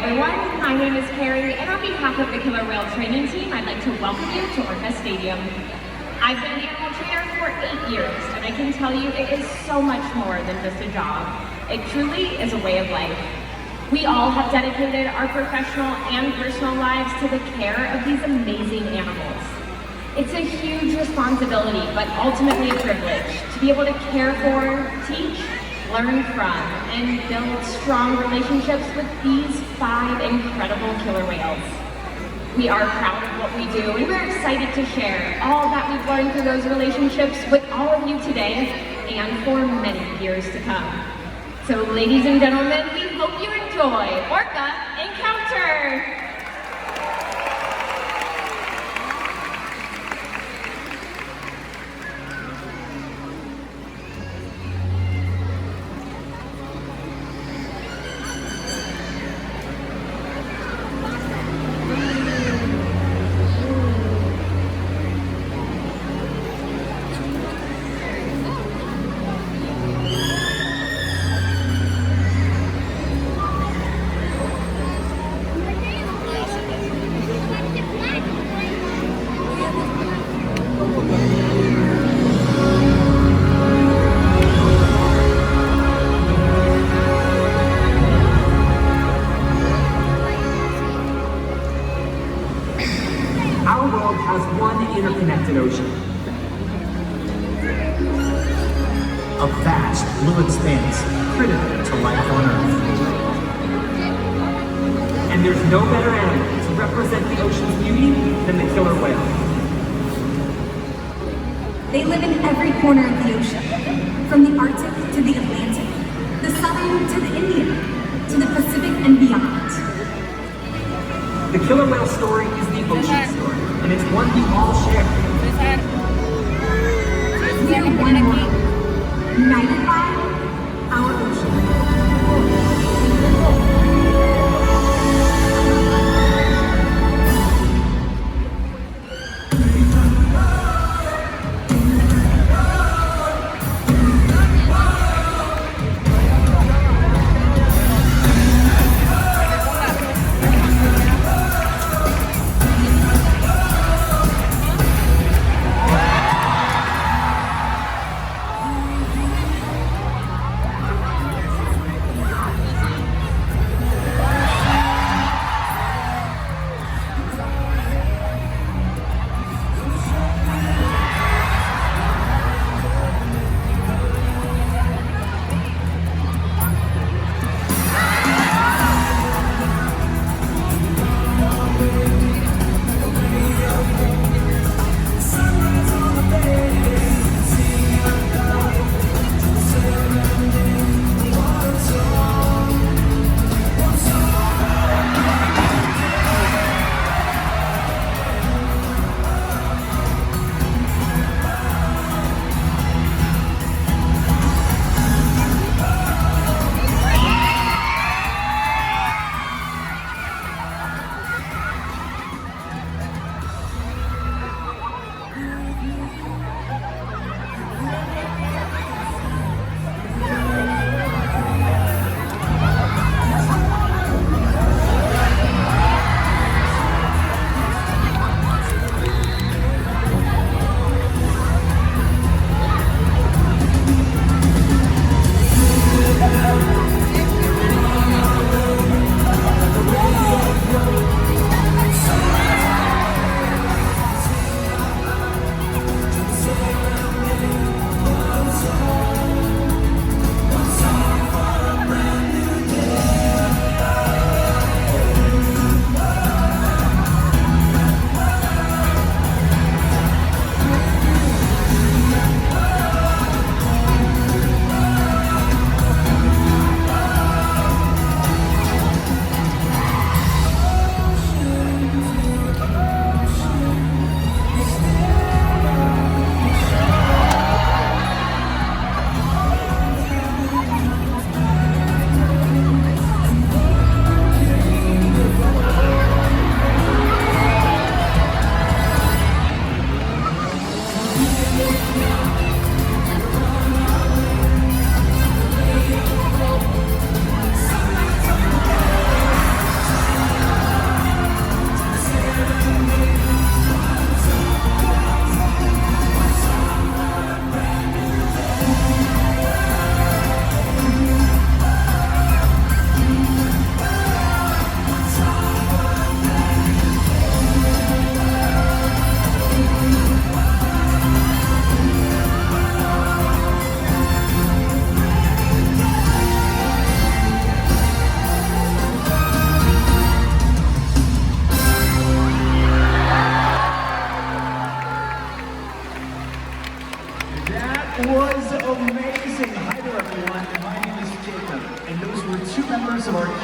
everyone. My name is Carrie, and on behalf of the Killer Whale Training Team, I'd like to welcome you to Orca Stadium. I've been an animal trainer for 8 years, and I can tell you it is so much more than just a job. It truly is a way of life. We all have dedicated our professional and personal lives to the care of these amazing animals. It's a huge responsibility, but ultimately a privilege to be able to care for, teach, learn from, and build strong relationships with these 5 incredible killer whales. We are proud of what we do, and we're excited to share all that we've learned through those relationships with all of you today and for many years to come. So ladies and gentlemen, we hope you enjoy Orca Encounter! Our world has one interconnected ocean. A vast blue expanse critical to life on Earth. And there's no better animal to represent the ocean's beauty than the killer whale. They live in every corner of the ocean, from the Arctic to the Atlantic, the Southern to the Indian, to the Pacific and beyond. The killer whale story is the ocean story, and it's one we all share. We are one world, united by our ocean.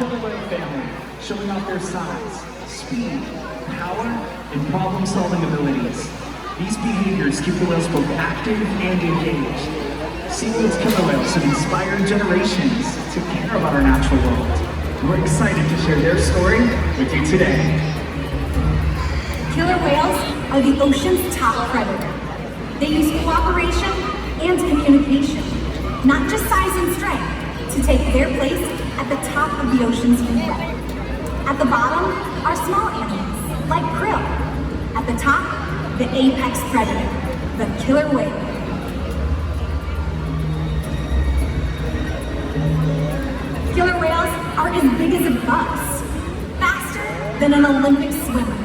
killer whale family, showing off their size, speed, power, and problem-solving abilities. These behaviors keep the whales both active and engaged. SeaWorld's killer whales have inspired generations to care about our natural world. We're excited to share their story with you today. Killer whales are the ocean's top predator. They use cooperation and communication, not just size and strength, to take their place at the top of the ocean's food web. At the bottom are small animals, like krill. At the top, the apex predator, the killer whale. Killer whales are as big as a bus, faster than an Olympic swimmer,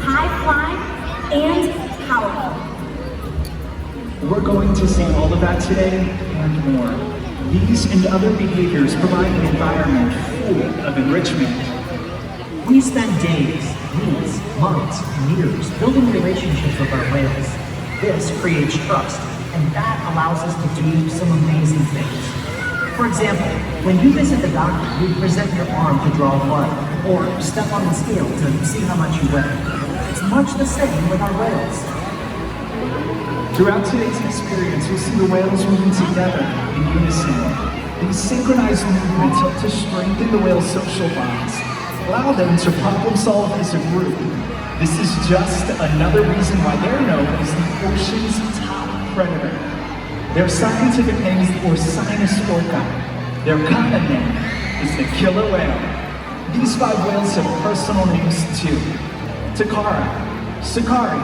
high flying and powerful. We're going to see all of that today and more. These and other behaviors provide an environment full of enrichment. We spend days, weeks, months, and years building relationships with our whales. This creates trust, and that allows us to do some amazing things. For example, when you visit the doctor, you present your arm to draw blood, or step on the scale to see how much you weigh. It's much the same with our whales. Throughout today's experience, you'll see the whales moving together in unison. These synchronized movements help to strengthen the whales' social bonds, allow them to problem solve as a group. This is just another reason why they're known as the ocean's top predator. Their scientific name is Orca. Their common name is the killer whale. These 5 whales have personal names too: Takara, Sakari,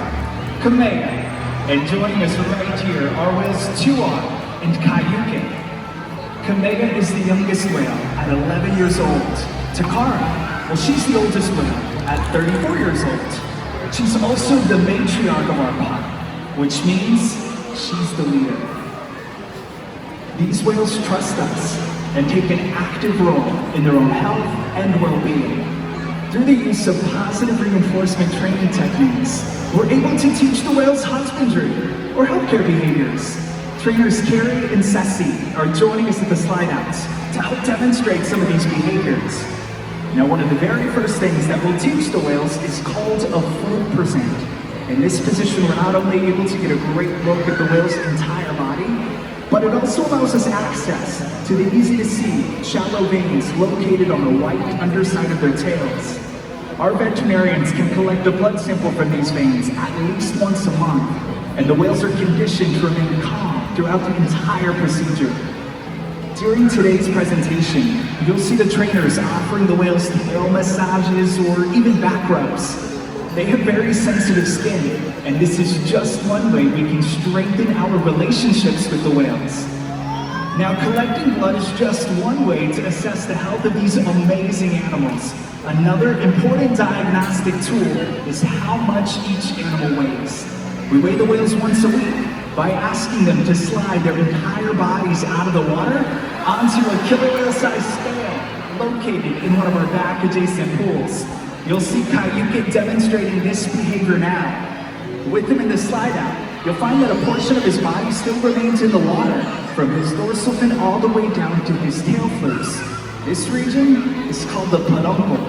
Kamea, and joining us right here are whales Tuon and Kayukin. Kamea is the youngest whale at 11 years old. Takara, well, she's the oldest whale at 34 years old. She's also the matriarch of our pod, which means she's the leader. These whales trust us and take an active role in their own health and well-being. Through the use of positive reinforcement training techniques, we're able to teach the whales husbandry or healthcare behaviors. Trainers Carrie and Ceci are joining us at the slide outs to help demonstrate some of these behaviors. Now, one of the very first things that we'll teach the whales is called a full present. In this position, we're not only able to get a great look at the whale's entire body, but it also allows us access to the easy-to-see shallow veins located on the white underside of their tails. Our veterinarians can collect a blood sample from these veins at least once a month, and the whales are conditioned to remain calm throughout the entire procedure. During today's presentation, you'll see the trainers offering the whales tail massages or even back rubs. They have very sensitive skin, and this is just one way we can strengthen our relationships with the whales. Now, collecting blood is just one way to assess the health of these amazing animals. Another important diagnostic tool is how much each animal weighs. We weigh the whales once a week by asking them to slide their entire bodies out of the water onto a killer whale-sized scale located in one of our back adjacent pools. You'll see Kayukin demonstrating this behavior now. With him in the slide out, you'll find that a portion of his body still remains in the water, from his dorsal fin all the way down to his tail flukes. This region is called the peduncle,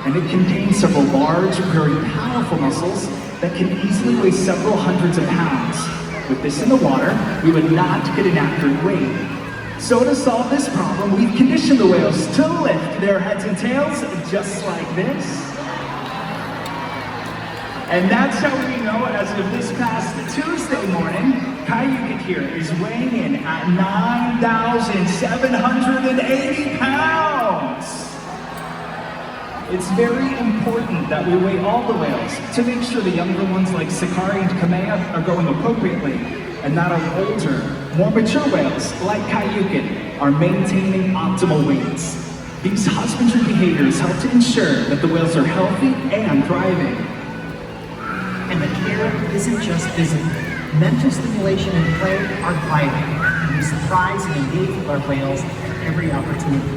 and it contains several large, very powerful muscles that can easily weigh several hundreds of pounds. With this in the water, we would not get an accurate weight. So to solve this problem, we've conditioned the whales to lift their heads and tails just like this. And that's how we know, as of this past Tuesday morning, Kayukin here is weighing in at 9,780 pounds. It's very important that we weigh all the whales to make sure the younger ones like Sakari and Kamea are going appropriately, and that our older, more mature whales like Kayukin are maintaining optimal weights. These husbandry behaviors help to ensure that the whales are healthy and thriving. And the care isn't just physical. Mental stimulation and play are vital, and we surprise and engage with our whales at every opportunity.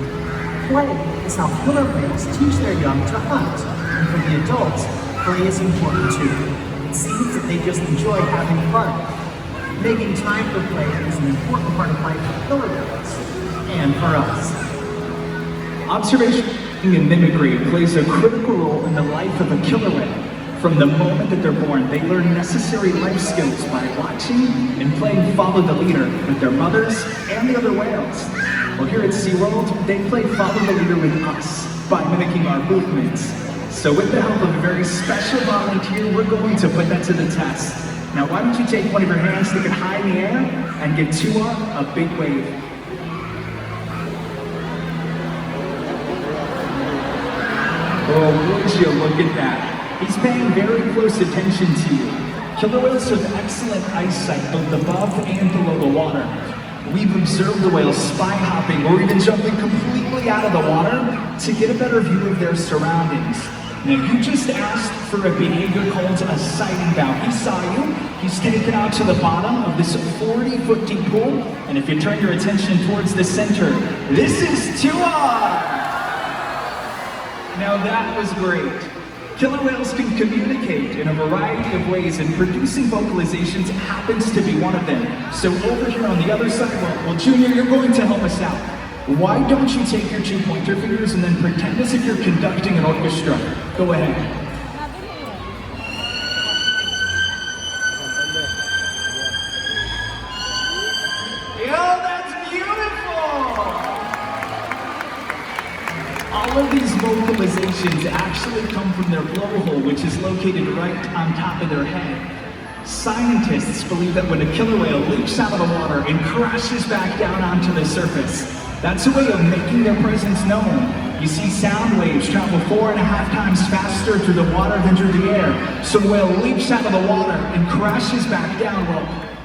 Play is how killer whales teach their young to hunt, and for the adults, play is important too. It seems that they just enjoy having fun. Making time for play is an important part of life for killer whales, and for us. Observation and mimicry plays a critical role in the life of a killer whale. From the moment that they're born, they learn necessary life skills by watching and playing follow the leader with their mothers and the other whales. Well, here at SeaWorld, they play follow the leader with us by mimicking our movements. So with the help of a very special volunteer, we're going to put that to the test. Now, why don't you take one of your hands, stick it high in the air, and give Tua a big wave. Oh, would you look at that? He's paying very close attention to you. Killer whales have excellent eyesight both above and below the water. We've observed the whales spy hopping or even jumping completely out of the water to get a better view of their surroundings. Now, you just asked for a behavior called a sighting bout. He saw you. He's taken out to the bottom of this 40-foot deep pool. And if you turn your attention towards the center, this is Tua! Now that was great. Killer whales can communicate in a variety of ways, and producing vocalizations happens to be one of them. So over here on the other side, well, Junior, you're going to help us out. Why don't you take your 2 pointer fingers and then pretend as if you're conducting an orchestra? Go ahead. Yo, that's beautiful! All of these vocalizations actually come from their blowhole, which is located right on top of their head. Scientists believe that when a killer whale leaps out of the water and crashes back down onto the surface, that's a way of making their presence known. You see, sound waves travel 4.5 times faster through the water than through the air. So the whale leaps out of the water and crashes back down.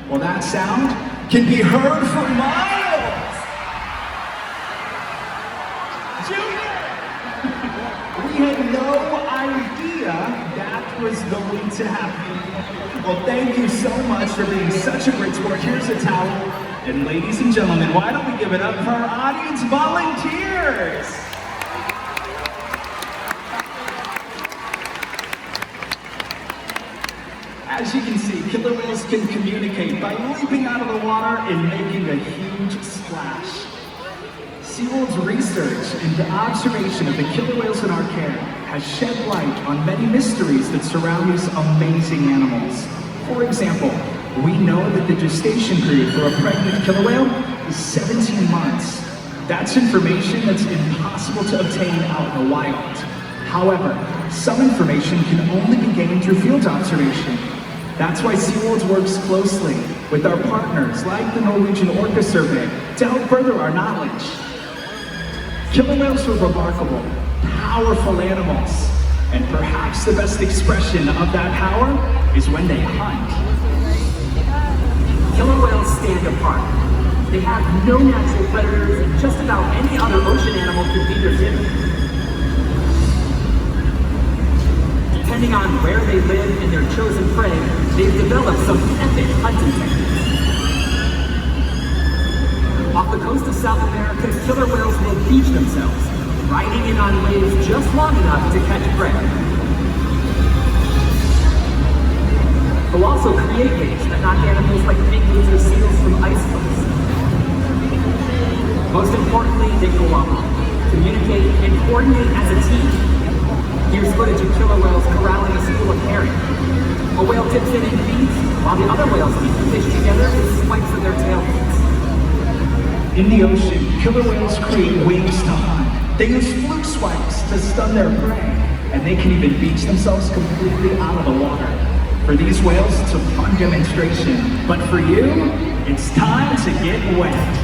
Well, that sound can be heard for miles! Junior! We had no idea that was going to happen. Well, thank you so much for being such a great sport. Here's a towel. And ladies and gentlemen, why don't we give it up for our audience volunteers? As you can see, killer whales can communicate by leaping out of the water and making a huge splash. SeaWorld's research into observation of the killer whales in our care has shed light on many mysteries that surround these amazing animals. For example, we know that the gestation period for a pregnant killer whale is 17 months. That's information that's impossible to obtain out in the wild. However, some information can only be gained through field observation. That's why SeaWorld works closely with our partners like the Norwegian Orca survey to help further our knowledge. Killer whales are remarkable, powerful animals, and perhaps the best expression of that power is when they hunt. Killer whales stand apart. They have no natural predators, and just about any other ocean animal could be their dinner. Depending on where they live and their chosen prey, they've developed some epic hunting techniques. Off the coast of South America, killer whales will beach themselves, riding in on waves just long enough to catch prey. They'll also create waves that knock animals like penguins or seals from ice floes. Most importantly, they cooperate, communicate, and coordinate as a team. Here's footage of killer whales corralling a school of herring. A whale dips in and feeds, while the other whales eat the fish together with swipes of their tail fins. In the ocean, killer whales create waves to hunt. They use fluke swipes to stun their prey, and they can even beach themselves completely out of the water. For these whales, it's a fun demonstration, but for you, it's time to get wet.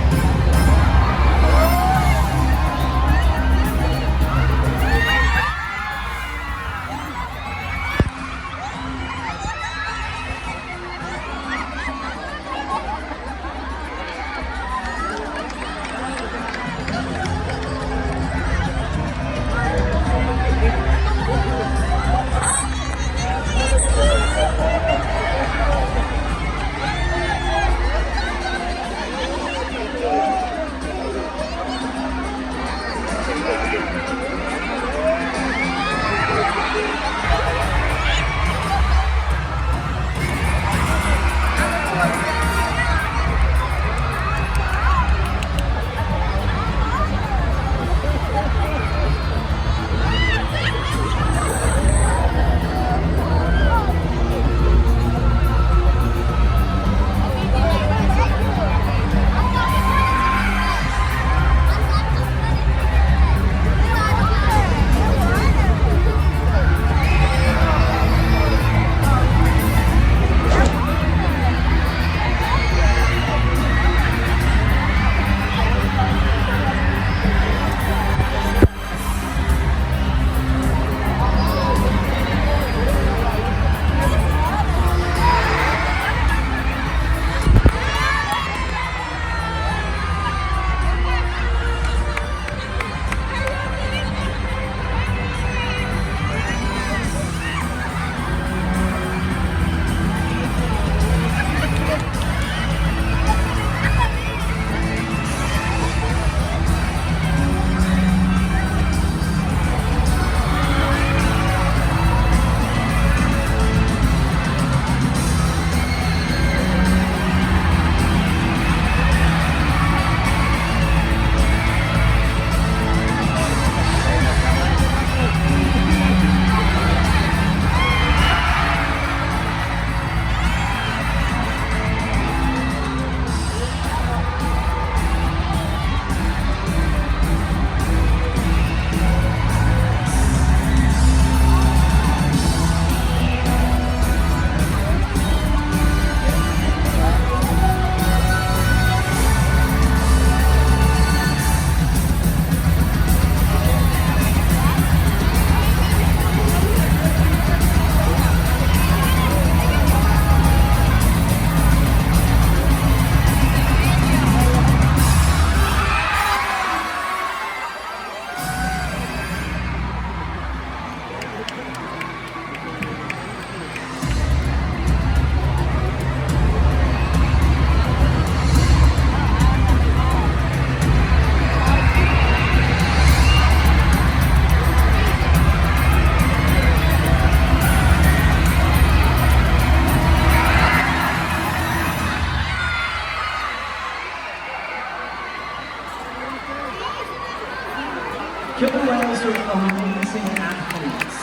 Killer whales are amazing athletes.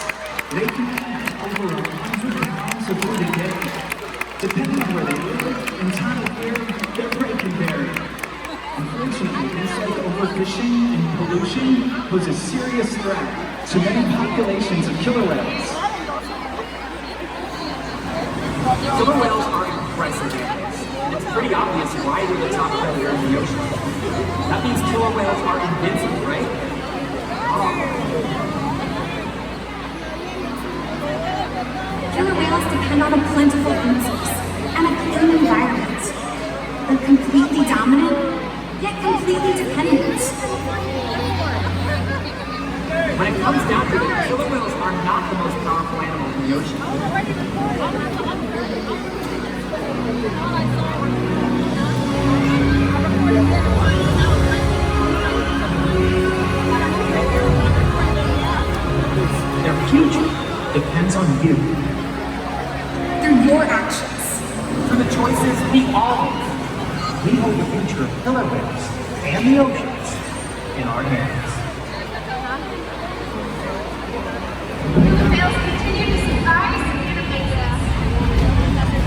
They can eat over 100 pounds of food a day. Depending on where they live and time of year, their prey can vary. Unfortunately, things like overfishing and pollution pose a serious threat to many populations of killer whales. Killer whales are impressive animals, and it's pretty obvious why they're the top predator in the ocean. That means killer whales are invincible, right? Killer whales depend on a plentiful food source and a clean environment. They're completely dominant, yet completely dependent. When it comes down to it, killer whales are not the most powerful animals in the ocean. Their future depends on you. Through your actions. Through the choices we all make. We hold the future of killer whales and the oceans in our hands. Whales continue to surprise and amaze us.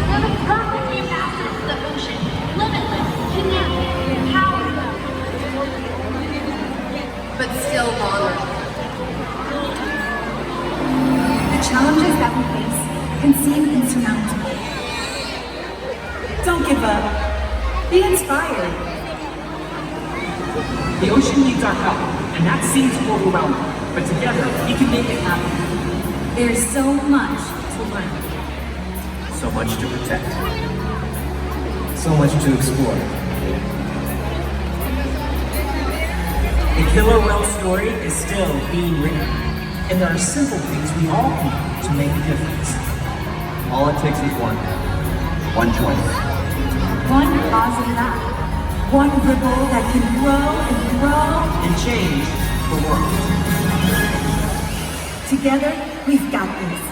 They're the perfect ambassadors of the ocean, limitless, connected, powerful, but still vulnerable. The challenges that we face can seem insurmountable. Don't give up. Be inspired. The ocean needs our help, and that seems overwhelming, but together we can make it happen. There's so much to learn. So much to protect. So much to explore. The killer whale story is still being written, and there are simple things we all can do to make a difference. All it takes is one choice. One positive act. One ripple that can grow and grow. And change the world. Together, we've got this.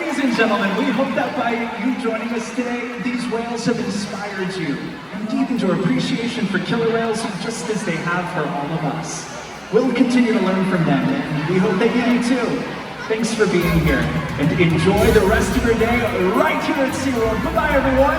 ladies and gentlemen, we hope that by you joining us today, these whales have inspired you and deepened your appreciation for killer whales just as they have for all of us. We'll continue to learn from them, and we hope that you do too. Thanks for being here, and enjoy the rest of your day right here at SeaWorld. Goodbye, everyone.